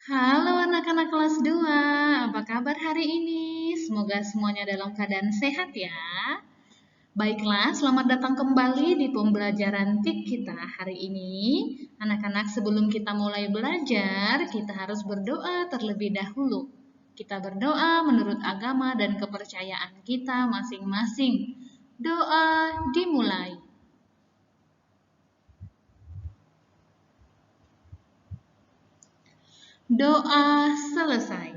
Halo anak-anak kelas 2, apa kabar hari ini? Semoga semuanya dalam keadaan sehat ya. Baiklah, selamat datang kembali di pembelajaran TIK kita hari ini. Anak-anak, sebelum kita mulai belajar, kita harus berdoa terlebih dahulu. Kita berdoa menurut agama dan kepercayaan kita masing-masing. Doa dimulai. Doa selesai.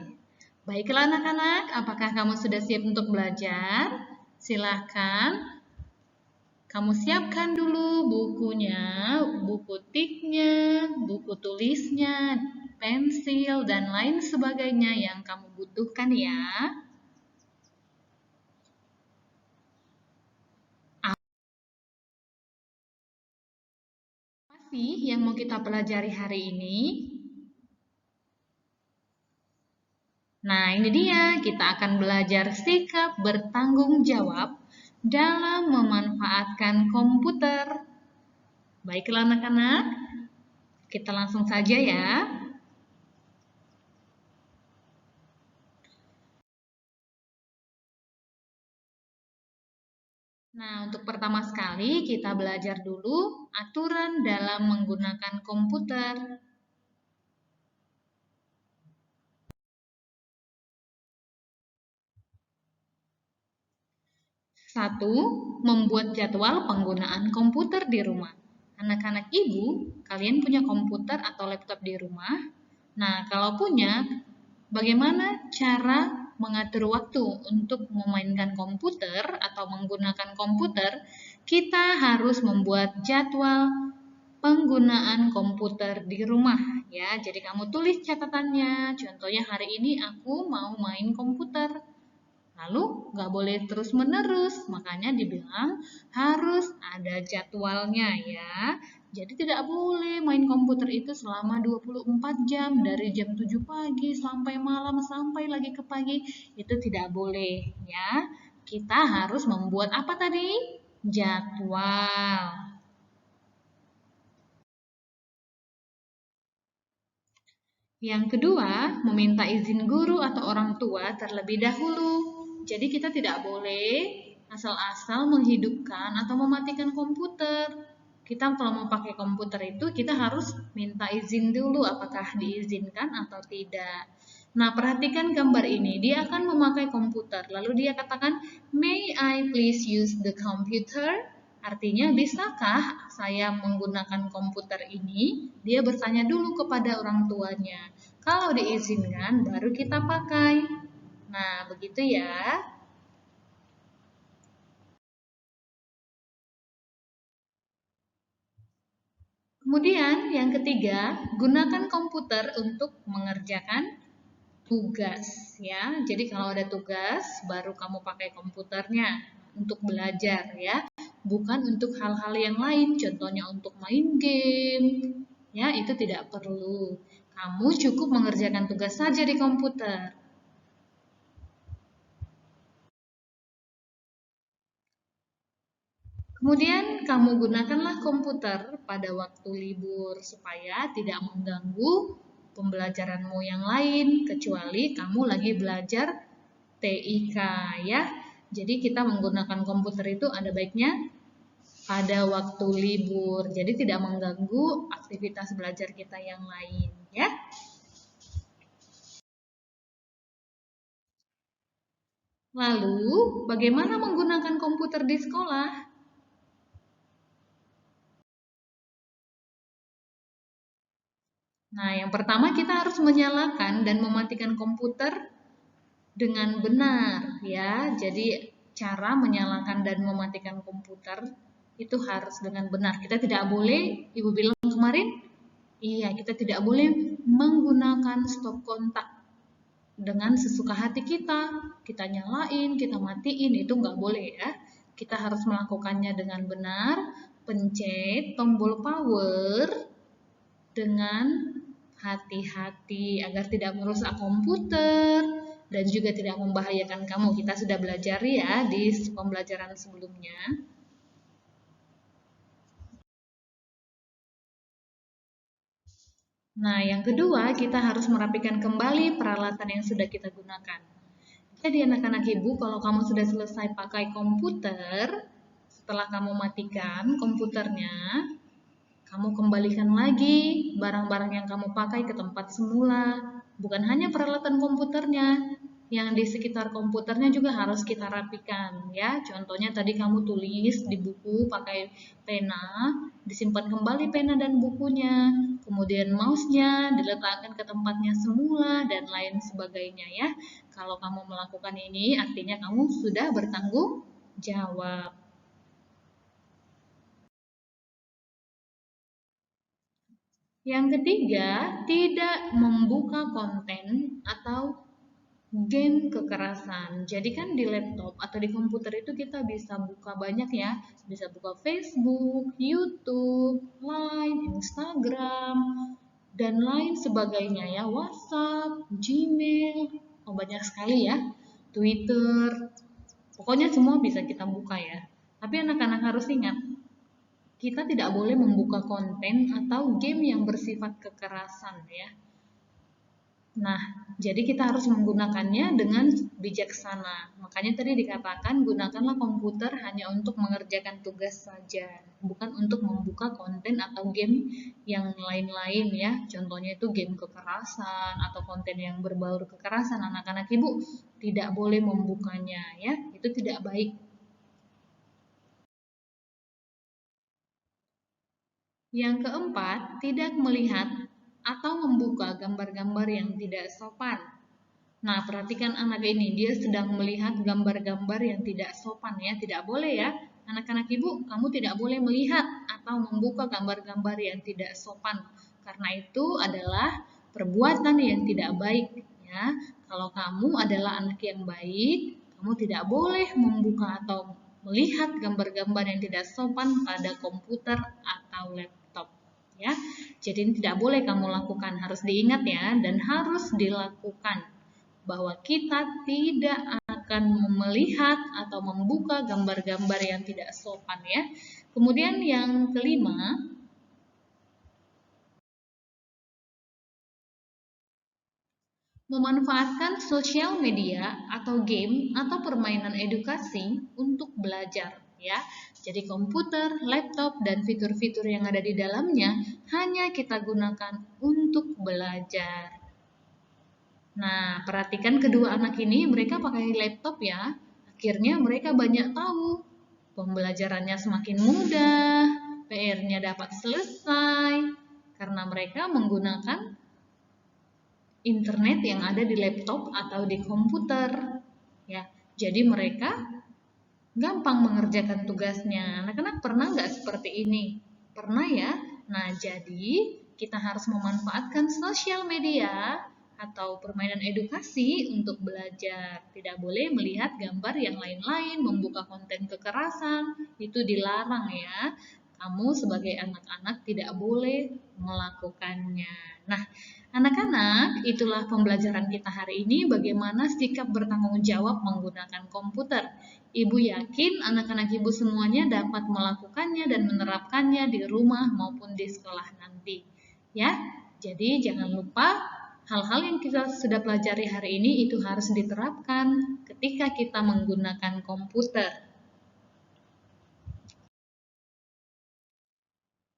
Baiklah anak-anak, apakah kamu sudah siap untuk belajar? Silahkan kamu siapkan dulu bukunya, buku tiknya, buku tulisnya, pensil, dan lain sebagainya yang kamu butuhkan ya. Apa sih yang mau kita pelajari hari ini? Nah, ini dia. Kita akan belajar sikap bertanggung jawab dalam memanfaatkan komputer. Baiklah anak-anak, kita langsung saja ya. Nah, untuk pertama sekali kita belajar dulu aturan dalam menggunakan komputer. Satu, membuat jadwal penggunaan komputer di rumah. Anak-anak ibu, kalian punya komputer atau laptop di rumah? Nah, kalau punya, bagaimana cara mengatur waktu untuk memainkan komputer atau menggunakan komputer? Kita harus membuat jadwal penggunaan komputer di rumah ya. Jadi kamu tulis catatannya. Contohnya hari ini aku mau main komputer. Lalu nggak boleh terus-menerus, makanya dibilang harus ada jadwalnya ya. Jadi tidak boleh main komputer itu selama 24 jam, dari jam 7 pagi sampai malam, sampai lagi ke pagi, itu tidak boleh ya. Kita harus membuat apa tadi? Jadwal. Yang kedua, meminta izin guru atau orang tua terlebih dahulu. Jadi kita tidak boleh asal-asal menghidupkan atau mematikan komputer. Kita kalau mau pakai komputer itu kita harus minta izin dulu apakah diizinkan atau tidak. Nah, perhatikan gambar ini. Dia akan memakai komputer. Lalu dia katakan, "May I please use the computer?" Artinya, bisakah saya menggunakan komputer ini? Dia bertanya dulu kepada orang tuanya. Kalau diizinkan, baru kita pakai. Nah, begitu ya. Kemudian, yang ketiga, gunakan komputer untuk mengerjakan tugas ya. Jadi kalau ada tugas baru kamu pakai komputernya untuk belajar ya. Bukan untuk hal-hal yang lain, contohnya untuk main game. Ya, itu tidak perlu. Kamu cukup mengerjakan tugas saja di komputer. Kemudian kamu gunakanlah komputer pada waktu libur supaya tidak mengganggu pembelajaranmu yang lain kecuali kamu lagi belajar TIK ya. Jadi kita menggunakan komputer itu ada baiknya pada waktu libur. Jadi tidak mengganggu aktivitas belajar kita yang lain ya. Lalu, bagaimana menggunakan komputer di sekolah? Nah, yang pertama kita harus menyalakan dan mematikan komputer dengan benar ya. Jadi cara menyalakan dan mematikan komputer itu harus dengan benar. Kita tidak boleh, Ibu bilang kemarin, iya, kita tidak boleh menggunakan stop kontak dengan sesuka hati kita. Kita nyalain, kita matiin, itu nggak boleh ya. Kita harus melakukannya dengan benar, pencet tombol power dengan hati-hati agar tidak merusak komputer dan juga tidak membahayakan kamu. Kita sudah belajar ya di pembelajaran sebelumnya. Nah, yang kedua, kita harus merapikan kembali peralatan yang sudah kita gunakan. Jadi anak-anak ibu, kalau kamu sudah selesai pakai komputer, setelah kamu matikan komputernya, kamu kembalikan lagi barang-barang yang kamu pakai ke tempat semula. Bukan hanya peralatan komputernya, yang di sekitar komputernya juga harus kita rapikan ya. Contohnya tadi kamu tulis di buku pakai pena, disimpan kembali pena dan bukunya. Kemudian mouse-nya diletakkan ke tempatnya semula dan lain sebagainya ya. Kalau kamu melakukan ini artinya kamu sudah bertanggung jawab. Yang ketiga, tidak membuka konten atau game kekerasan. Jadi kan di laptop atau di komputer itu kita bisa buka banyak ya. Bisa buka Facebook, YouTube, Line, Instagram, dan lain sebagainya ya. WhatsApp, Gmail, oh banyak sekali ya. Twitter, pokoknya semua bisa kita buka ya. Tapi anak-anak harus ingat, kita tidak boleh membuka konten atau game yang bersifat kekerasan ya. Nah, jadi kita harus menggunakannya dengan bijaksana. Makanya tadi dikatakan gunakanlah komputer hanya untuk mengerjakan tugas saja, bukan untuk membuka konten atau game yang lain-lain ya. Contohnya itu game kekerasan atau konten yang berbau kekerasan. Anak-anak ibu tidak boleh membukanya ya. Itu tidak baik. Yang keempat, tidak melihat atau membuka gambar-gambar yang tidak sopan. Nah, perhatikan anak ini, dia sedang melihat gambar-gambar yang tidak sopan ya, tidak boleh ya. Anak-anak ibu, kamu tidak boleh melihat atau membuka gambar-gambar yang tidak sopan. Karena itu adalah perbuatan yang tidak baik ya. Kalau kamu adalah anak yang baik, kamu tidak boleh membuka atau melihat gambar-gambar yang tidak sopan pada komputer atau laptop ya. Jadi ini tidak boleh kamu lakukan, harus diingat ya dan harus dilakukan bahwa kita tidak akan melihat atau membuka gambar-gambar yang tidak sopan ya. Kemudian yang kelima, memanfaatkan sosial media atau game atau permainan edukasi untuk belajar ya. Jadi komputer, laptop, dan fitur-fitur yang ada di dalamnya hanya kita gunakan untuk belajar. Nah, perhatikan kedua anak ini, mereka pakai laptop ya. Akhirnya mereka banyak tahu. Pembelajarannya semakin mudah, PR-nya dapat selesai, karena mereka menggunakan internet yang ada di laptop atau di komputer. Ya, jadi mereka gampang mengerjakan tugasnya. Anak-anak pernah nggak seperti ini? Pernah ya? Nah, jadi kita harus memanfaatkan sosial media atau permainan edukasi untuk belajar. Tidak boleh melihat gambar yang lain-lain, membuka konten kekerasan, itu dilarang ya. Kamu sebagai anak-anak tidak boleh melakukannya. Nah, anak-anak, itulah pembelajaran kita hari ini bagaimana sikap bertanggung jawab menggunakan komputer. Ibu yakin anak-anak ibu semuanya dapat melakukannya dan menerapkannya di rumah maupun di sekolah nanti. Ya, jadi jangan lupa hal-hal yang kita sudah pelajari hari ini itu harus diterapkan ketika kita menggunakan komputer.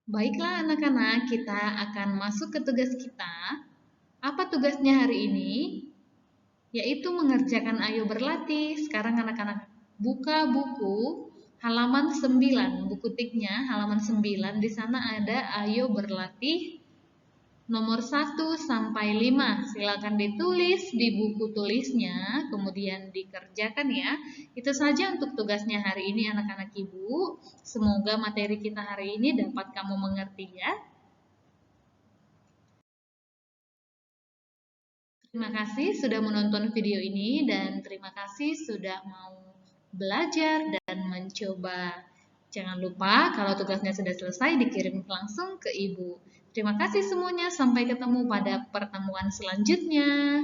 Baiklah anak-anak, kita akan masuk ke tugas kita. Apa tugasnya hari ini? Yaitu mengerjakan Ayo Berlatih. Sekarang anak-anak buka buku halaman 9, buku tiknya halaman 9. Di sana ada Ayo Berlatih nomor 1 sampai 5. Silakan ditulis di buku tulisnya, kemudian dikerjakan ya. Itu saja untuk tugasnya hari ini anak-anak ibu. Semoga materi kita hari ini dapat kamu mengerti ya. Terima kasih sudah menonton video ini dan terima kasih sudah mau belajar dan mencoba. Jangan lupa kalau tugasnya sudah selesai dikirim langsung ke ibu. Terima kasih semuanya, sampai ketemu pada pertemuan selanjutnya.